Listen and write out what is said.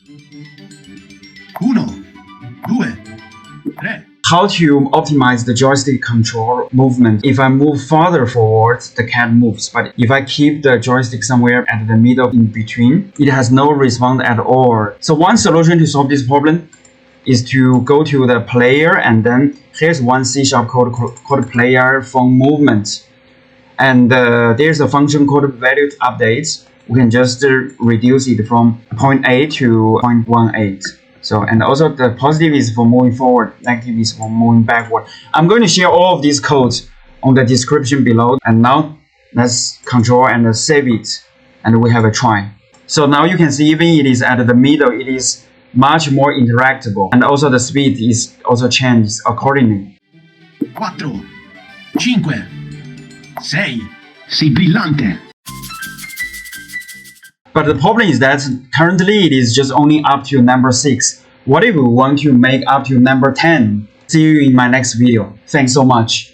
1, 2, 3. How to optimize the joystick control movement. If I move farther forward, the cat moves. But if I keep the joystick somewhere at the middle in between, it has no response at all. So one solution to solve this problem is to go to the player, and then here's one C# code called player phone movement. And there's a function called value updates. We can just reduce it from 0.8 to 0.18. So, and also the positive is for moving forward, negative is for moving backward. I'm going to share all of these codes on the description below. And now let's control and save it. And we have a try. So now you can see even it is at the middle, it is much more interactable. And also the speed is also changed accordingly. 4, 5, 6. Sei brillante. But the problem is that currently it is just only up to number 6. What if we want to make up to number 10? See you in my next video. Thanks so much.